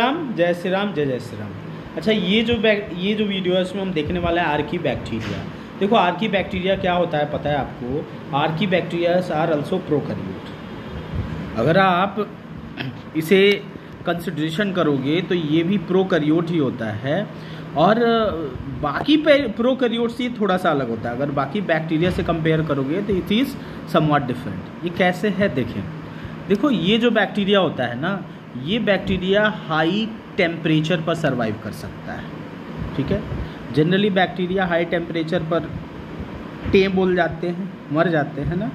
राम, जय श्री राम, जय जय श्री राम। अच्छा, ये जो वीडियो है इसमें हम देखने वाले हैं आर्की बैक्टीरिया। देखो आर्की बैक्टीरिया क्या होता है पता है आपको? Archaebacterias are also prokaryote. अगर आप इसे कंसिडरेशन करोगे तो ये भी प्रोकैरियोट ही होता है, और बाकी प्रोकैरियोट से थोड़ा सा अलग होता है। अगर बाकी बैक्टीरिया से कंपेयर करोगे तो इट इज़ समवॉट डिफरेंट। ये कैसे है देखें। देखो ये जो बैक्टीरिया होता है ना, ये बैक्टीरिया हाई टेम्परेचर पर सर्वाइव कर सकता है, ठीक है। जनरली बैक्टीरिया हाई टेम्परेचर पर बोल जाते हैं, मर जाते हैं ना,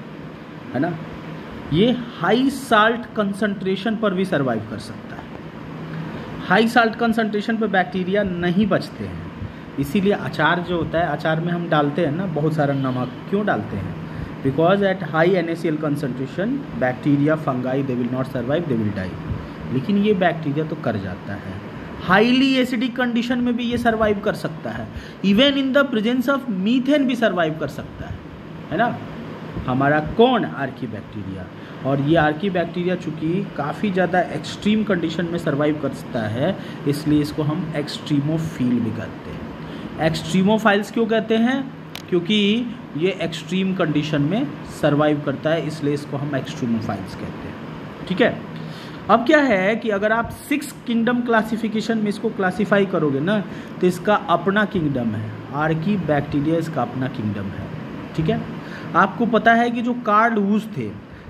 है ना। ये हाई साल्ट कंसंट्रेशन पर भी सर्वाइव कर सकता है। हाई साल्ट कंसंट्रेशन पर बैक्टीरिया नहीं बचते हैं, इसीलिए अचार जो होता है, अचार में हम डालते हैं ना बहुत सारा नमक। क्यों डालते हैं? Because at high NaCl concentration bacteria fungi they will not survive, they will die. लेकिन ये बैक्टीरिया तो कर जाता है। हाईली एसिडिक कंडीशन में भी ये सर्वाइव कर सकता है। Even in the presence of methane भी सर्वाइव कर सकता है ना। हमारा कौन? Archie bacteria. और ये आर्की बैक्टीरिया चूँकि काफ़ी ज़्यादा एक्सट्रीम कंडीशन में सर्वाइव करता है, इसलिए इसको हम एक्सट्रीमोफिल भी कहते हैं। एक्सट्रीमोफाइल्स क्यों कहते हैं? क्योंकि ये एक्सट्रीम कंडीशन में सर्वाइव करता है, इसलिए इसको हम एक्सट्रीमोफाइल्स कहते हैं, ठीक है। अब क्या है कि अगर आप 6 किंगडम क्लासिफिकेशन में इसको क्लासीफाई करोगे ना, तो इसका अपना किंगडम है। आर्की बैक्टीरिया इसका अपना किंगडम है, ठीक है। आपको पता है कि जो कार्ल वुश थे,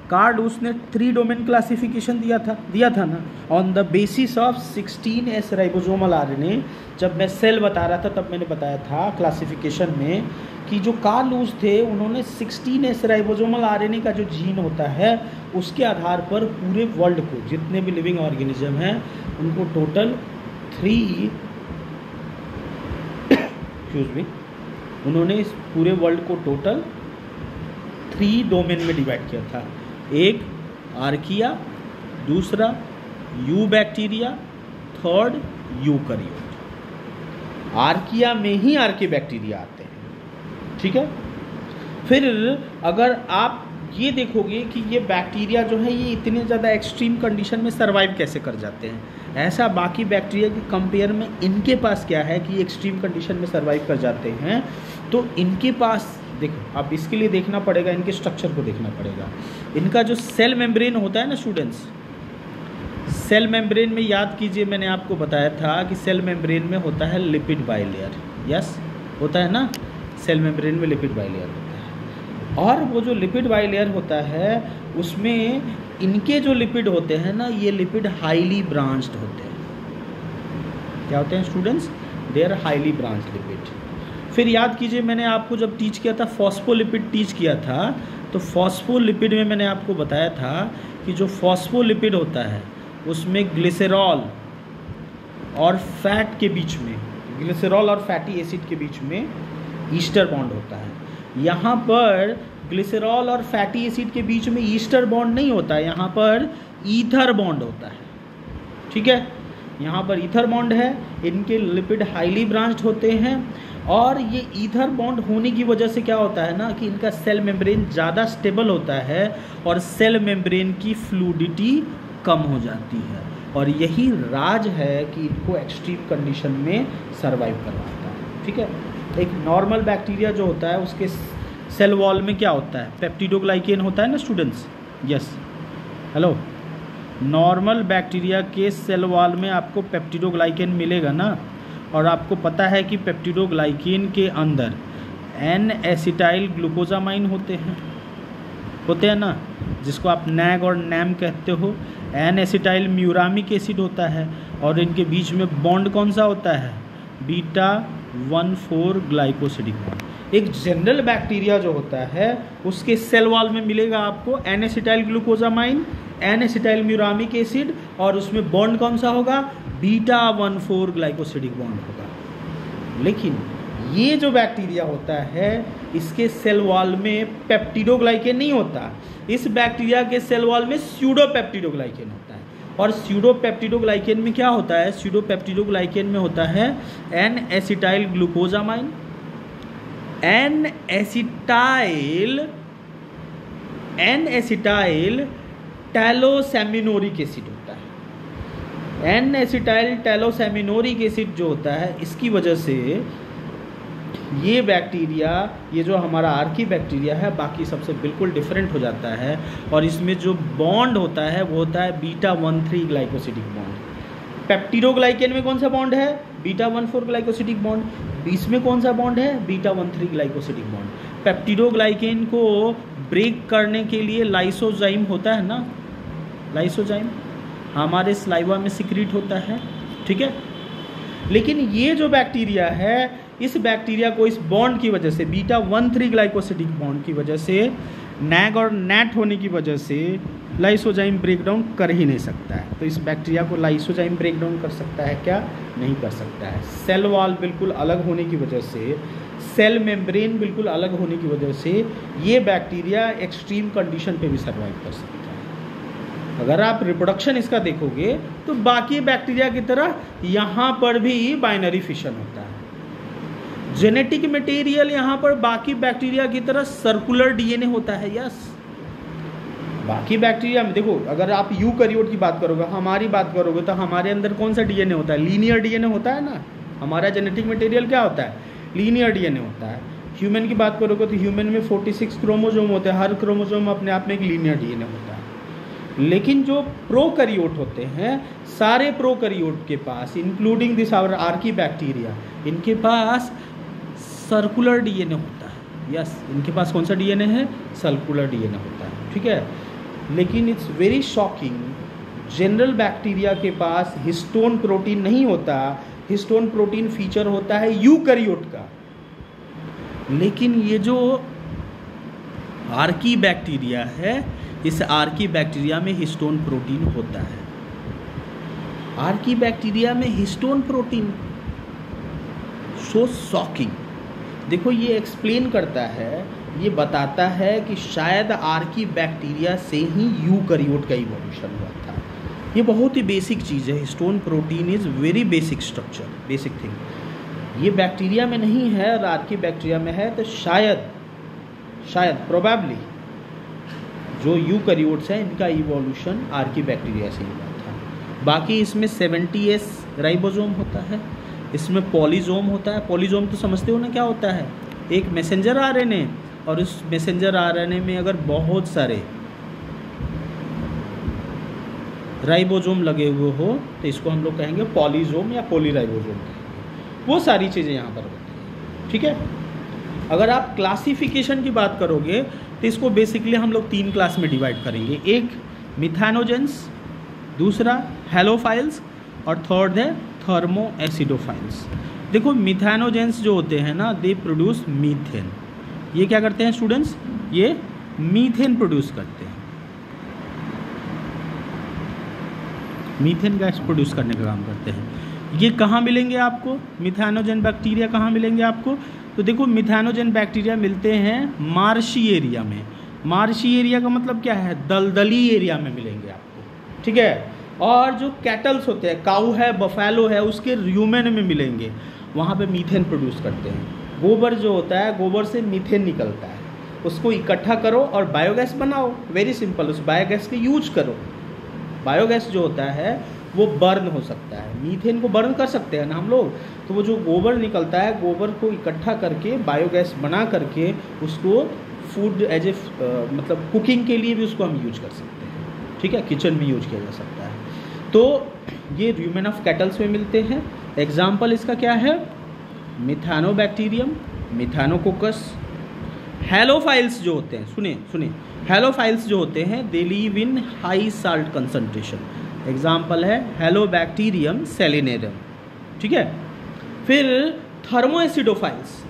कार्ल वुश ने 3 डोमेन क्लासिफिकेशन दिया था ना, on the basis of 16S ribosomal RNA। जब मैं सेल बता रहा था तब मैंने बताया था क्लासिफिकेशन में कि जो कार्ल वुश थे उन्होंने 16S राइबोसोमल RNA का जो जीन होता है उसके आधार पर पूरे वर्ल्ड को, जितने भी लिविंग ऑर्गेनिज्म हैं उनको टोटल 3 उन्होंने इस पूरे वर्ल्ड को टोटल 3 डोमेन में डिवाइड किया था। एक आर्किया, दूसरा you bacteria, third eukaryote. Archaea में ही आर्की बैक्टीरिया आते हैं, ठीक है। फिर अगर आप ये देखोगे कि ये बैक्टीरिया जो है ये इतने ज़्यादा एक्सट्रीम कंडीशन में सर्वाइव कैसे कर जाते हैं, ऐसा बाकी बैक्टीरिया के कंपेयर में इनके पास क्या है कि एक्सट्रीम कंडीशन में सर्वाइव कर जाते हैं। तो इनके पास देखो, अब इसके लिए देखना पड़ेगा, इनके स्ट्रक्चर को देखना पड़ेगा। इनका जो सेल मेम्ब्रेन होता है ना स्टूडेंट्स, सेल मेम्ब्रेन में याद कीजिए मैंने आपको बताया था कि सेल मेम्ब्रेन में होता है लिपिड बाइलेयर। यस, होता है ना, सेल मेम्ब्रेन में लिपिड बाइलेयर होता है। और वो जो लिपिड बाइलेयर होता है उसमें इनके जो लिपिड होते हैं ना, ये लिपिड हाईली ब्रांच्ड होते हैं। क्या होते हैं students? They are highly branched lipid. फिर याद कीजिए मैंने आपको जब टीच किया था, फॉस्फोलिपिड टीच किया था, तो फॉस्फोलिपिड में मैंने आपको बताया था कि जो फॉस्फोलिपिड होता है उसमें ग्लिसरॉल और फैट के बीच में, ग्लिसरॉल और फैटी एसिड के बीच में ईस्टर बॉन्ड होता है। यहाँ पर ग्लिसरॉल और फैटी एसिड के बीच में ईस्टर बॉन्ड नहीं होता है, यहाँ पर ईथर बॉन्ड होता है, ठीक है। यहाँ पर ईथर बॉन्ड है, इनके लिपिड हाईली ब्रांच्ड होते हैं। और ये ईथर बॉन्ड होने की वजह से क्या होता है ना कि इनका सेल मेम्ब्रेन ज़्यादा स्टेबल होता है और सेल मेम्ब्रेन की फ्लूइडिटी कम हो जाती है। और यही राज है कि इनको एक्सट्रीम कंडीशन में सर्वाइव करवाता है, ठीक है। एक नॉर्मल बैक्टीरिया जो होता है उसके सेल वॉल में क्या होता है? पेप्टिडोग्लाइकेन होता है ना students. Yes, hello, normal bacteria के सेल वॉल में आपको पेप्टिडोग्लाइकेन मिलेगा ना। और आपको पता है कि पेप्टिडोग्लाइकेन के अंदर N-एसिटाइल ग्लूकोजामाइन होते हैं ना, जिसको आप नैग और नैम कहते हो। N-एसिटाइल म्यूरामिक एसिड होता है और इनके बीच में बॉन्ड कौन सा होता है? β1,4 ग्लाइकोसिडिक बॉन्ड। एक जनरल बैक्टीरिया जो होता है उसके सेल वॉल में मिलेगा आपको N-एसिटाइल ग्लूकोजामाइन, N-एसिटाइल म्यूरामिक एसिड, और उसमें बॉन्ड कौन सा होगा? β1,4 ग्लाइकोसिडिक बॉन्ड होगा। लेकिन ये जो बैक्टीरिया होता है इसके सेल वॉल में पेप्टिडोग्लाइकेन नहीं होता। इस बैक्टीरिया के सेल वॉल में स्यूडोपेप्टिडोग्लाइकेन होता है। और स्यूडोपेप्टिडोग्लाइकेन में क्या होता है? स्यूडोपेप्टिडोग्लाइकेन में होता है N-एसिटाइल ग्लूकोजामाइन, N-एसिटाइल टैलोसेमिनोरिक एसिड होता है। एन एसिटाइल टैलोसेमिनोरिक एसिड जो होता है, इसकी वजह से ये बैक्टीरिया, ये जो हमारा आर्की बैक्टीरिया है, बाकी सबसे बिल्कुल डिफरेंट हो जाता है। और इसमें जो बॉन्ड होता है वो होता है β13 ग्लाइकोसिडिक बॉन्ड। पेप्टिडोग्लाइकेन में कौन सा बॉन्ड है? β14 ग्लाइकोसिडिक बॉन्ड। बीच में कौन सा बॉन्ड है? β13 ग्लाइकोसिडिक बॉन्ड। पेप्टिडोग्लाइकेन को ब्रेक करने के लिए लाइसोजाइम होता है ना, लाइसोजाइम हमारे स्लाइवा में सिक्रीट होता है, ठीक है। लेकिन ये जो बैक्टीरिया है, इस बैक्टीरिया को इस बॉन्ड की वजह से, β13 ग्लाइकोसिडिक बॉन्ड की वजह से, नैग और नैट होने की वजह से लाइसोजाइम ब्रेकडाउन कर ही नहीं सकता है। तो इस बैक्टीरिया को लाइसोजाइम ब्रेकडाउन कर सकता है क्या? नहीं कर सकता है। सेल वॉल बिल्कुल अलग होने की वजह से, सेल मेम्ब्रेन बिल्कुल अलग होने की वजह से ये बैक्टीरिया एक्सट्रीम कंडीशन पे भी सर्वाइव कर सकता है। अगर आप रिप्रोडक्शन इसका देखोगे तो बाकी बैक्टीरिया की तरह यहाँ पर भी बाइनरी फिशन होता है। जेनेटिक मटेरियल यहाँ पर बाकी बैक्टीरिया की तरह सर्कुलर डीएनए होता है। यस, बाकी बैक्टीरिया में देखो, अगर आप यूकैरियोट की बात करोगे, हमारी बात करोगे, तो हमारे अंदर कौन सा डीएनए होता है? लीनियर डीएनए होता है ना। हमारा जेनेटिक मटेरियल क्या होता है? लीनियर डीएनए होता है। ह्यूमन की बात करोगे तो ह्यूमन में 46 क्रोमोजोम होते हैं, हर क्रोमोजोम अपने आप में एक लीनियर डीएनए होता है। लेकिन जो प्रोकैरियोट होते हैं, सारे प्रोकैरियोट के पास, including this our archaebacteria, इनके पास सर्कुलर डीएनए होता है। यस, इनके पास कौन सा डीएनए है? सर्कुलर डीएनए होता है, ठीक है। लेकिन it's very shocking, general bacteria के पास हिस्टोन प्रोटीन नहीं होता। हिस्टोन प्रोटीन फीचर होता है यूकैरियोट का। लेकिन ये जो आर्की बैक्टीरिया है, इस आर्की बैक्टीरिया में हिस्टोन प्रोटीन होता है। आर्की बैक्टीरिया में हिस्टोन प्रोटीन, सो शॉकिंग। देखो, ये एक्सप्लेन करता है, ये बताता है कि शायद आर्की बैक्टीरिया से ही यूकैरियोट का इवोल्यूशन हुआ था। ये बहुत ही बेसिक चीज़ है। Histone protein is very basic structure, basic thing. ये बैक्टीरिया में नहीं है और आर्की बैक्टीरिया में है, तो शायद प्रोबेबली जो यूकैरियोट्स हैं, इनका इवोल्यूशन आर्की बैक्टीरिया से ही हुआ था। बाकी इसमें 70S राइबोसोम होता है, इसमें पॉलीजोम होता है। पॉलीजोम तो समझते हो ना क्या होता है? एक मैसेंजर आरएनए, और उस मैसेंजर आरएनए में अगर बहुत सारे राइबोसोम लगे हुए हो तो इसको हम लोग कहेंगे पॉलीजोम या पॉलीराइबोसोम। वो सारी चीज़ें यहाँ पर होती हैं, ठीक है। अगर आप क्लासिफिकेशन की बात करोगे तो इसको बेसिकली हम लोग 3 क्लास में डिवाइड करेंगे। एक मिथानोजेंस, दूसरा हेलोफाइल्स, और थर्ड है थर्मो एसिडोफाइल्स। देखो, मिथानोजेंस जो होते हैं ना, दे प्रोड्यूस मीथेन। ये क्या करते हैं स्टूडेंट्स? ये मीथेन प्रोड्यूस करते हैं, मीथेन गैस प्रोड्यूस करने का काम करते हैं। ये कहाँ मिलेंगे आपको? मिथानोजेन बैक्टीरिया कहाँ मिलेंगे आपको? तो देखो, मिथानोजेन बैक्टीरिया मिलते हैं मार्शी एरिया में। मार्शी एरिया का मतलब क्या है? दलदली एरिया में मिलेंगे आपको, ठीक है। और जो कैटल्स होते हैं, काऊ है, बफेलो है, उसके र्यूमेन में मिलेंगे, वहाँ पे मीथेन प्रोड्यूस करते हैं। गोबर जो होता है, गोबर से मीथेन निकलता है, उसको इकट्ठा करो और बायोगैस बनाओ। वेरी सिंपल, उस बायोगैस के यूज करो। बायोगैस जो होता है वो बर्न हो सकता है, मीथेन को बर्न कर सकते हैं ना हम लोग। तो वो जो गोबर निकलता है, गोबर को इकट्ठा करके बायोगैस बना करके उसको फूड एज ए मतलब कुकिंग के लिए भी उसको हम यूज कर सकते हैं, ठीक है। किचन में यूज किया जा सकता है। तो ये र्यूमेन ऑफ कैटल्स में मिलते हैं। एग्जाम्पल इसका क्या है? मिथानोबैक्टीरियम, मिथानोकोकस। हेलोफाइल्स जो होते हैं, सुनिए, हेलोफाइल्स जो होते हैं, they live in high salt concentration. Example है हेलोबैक्टीरियम सेलिनेरम, ठीक है। फिर थर्मोएसिडोफाइल्स।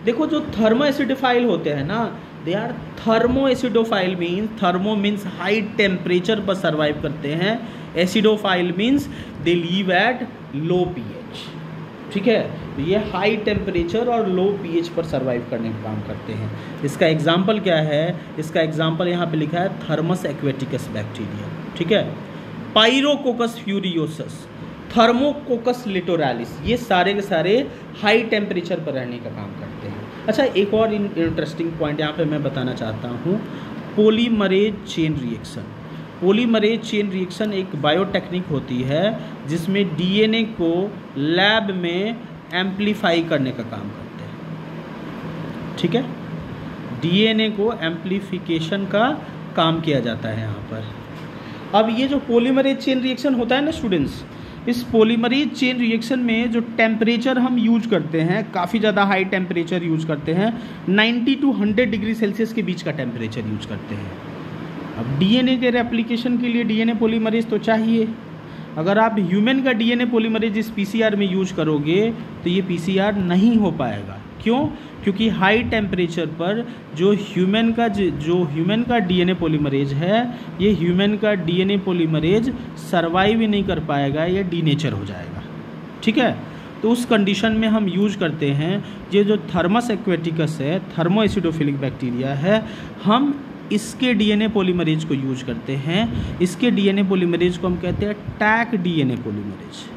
देखो, जो थर्मोएसिडोफाइल होते हैं ना, they are thermoacidophile means, thermo means high temperature पर सर्वाइव करते हैं। Acidophile means they live at low pH, ठीक है। तो ये हाई टेम्परेचर और लो पीएच पर सर्वाइव करने का काम करते हैं। इसका एग्जाम्पल क्या है? इसका एग्जाम्पल यहाँ पे लिखा है थर्मस एक्वेटिकस बैक्टीरिया, ठीक है। पायरोकोकस फ्यूरियोसस, थर्मोकोकस लिटोरालिस, ये सारे के सारे हाई टेम्परेचर पर रहने का काम करते हैं। अच्छा, एक और इंटरेस्टिंग पॉइंट यहाँ पे मैं बताना चाहता हूँ, polymerase chain reaction. Polymerase chain reaction एक बायोटेक्निक होती है जिसमें डीएनए को लैब में एम्प्लीफाई करने का काम करते हैं। ठीक है, डीएनए को एम्प्लीफिकेशन का काम किया जाता है यहाँ पर। अब ये जो पॉलीमरेज चेन रिएक्शन होता है ना स्टूडेंट्स, इस पॉलीमरेज चेन रिएक्शन में जो टेम्परेचर हम यूज करते हैं, काफ़ी ज़्यादा हाई टेम्परेचर यूज करते हैं, 90 to 100 डिग्री सेल्सियस के बीच का टेम्परेचर यूज करते हैं। अब डीएनए के रेप्लिकेशन के लिए डीएनए पॉलीमरेज तो चाहिए। अगर आप ह्यूमन का डीएनए पॉलीमरेज इस पीसीआर में यूज करोगे तो ये पीसीआर नहीं हो पाएगा। क्यों? क्योंकि हाई टेम्परेचर पर जो ह्यूमन का डीएनए पॉलीमरेज है, ये ह्यूमन का डीएनए पॉलीमरेज सर्वाइव ही नहीं कर पाएगा, ये डीनेचर हो जाएगा। ठीक है, तो उस कंडीशन में हम यूज करते हैं ये जो थर्मस एक्वेटिकस है, थर्मो एसिडोफिलिक बैक्टीरिया है, हम इसके डीएनए पॉलीमरेज को यूज करते हैं। इसके डीएनए पॉलीमरेज को हम कहते हैं टैक डीएनए पॉलीमरेज।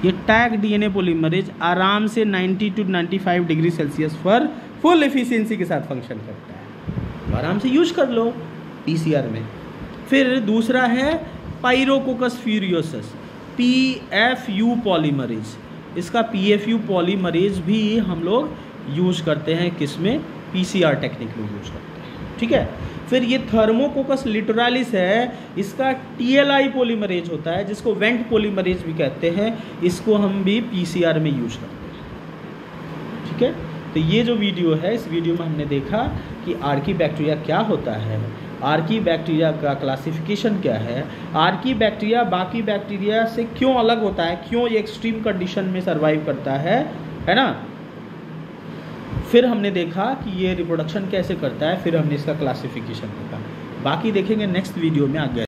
ये टैग डीएनए पॉलीमरेज आराम से 90 to 95 डिग्री सेल्सियस पर फुल एफिशिएंसी के साथ फंक्शन करता है, तो आराम से यूज कर लो पीसीआर में। फिर दूसरा है पाइरोकोकस फ्यूरियोसस, पीएफयू पॉलीमरेज। इसका पीएफयू पॉलीमरेज भी हम लोग यूज करते हैं, किसमें? पीसीआर टेक्निक में यूज करते हैं। ठीक है, फिर ये थर्मोकोकस लिटोरालिस है, इसका टीएलआई पॉलीमरेज होता है जिसको वेंट पॉलीमरेज भी कहते हैं, इसको हम भी पीसीआर में यूज करते हैं। ठीक है, तो ये जो वीडियो है, इस वीडियो में हमने देखा कि आर्की बैक्टीरिया क्या होता है, आर्की बैक्टीरिया का क्लासिफिकेशन क्या है, आर्की बैक्टीरिया बाकी बैक्टीरिया से क्यों अलग होता है, क्यों ये एक्सट्रीम कंडीशन में सर्वाइव करता है ना। फिर हमने देखा कि ये रिप्रोडक्शन कैसे करता है, फिर हमने इसका क्लासिफिकेशन देखा। बाकी देखेंगे नेक्स्ट वीडियो में आगे।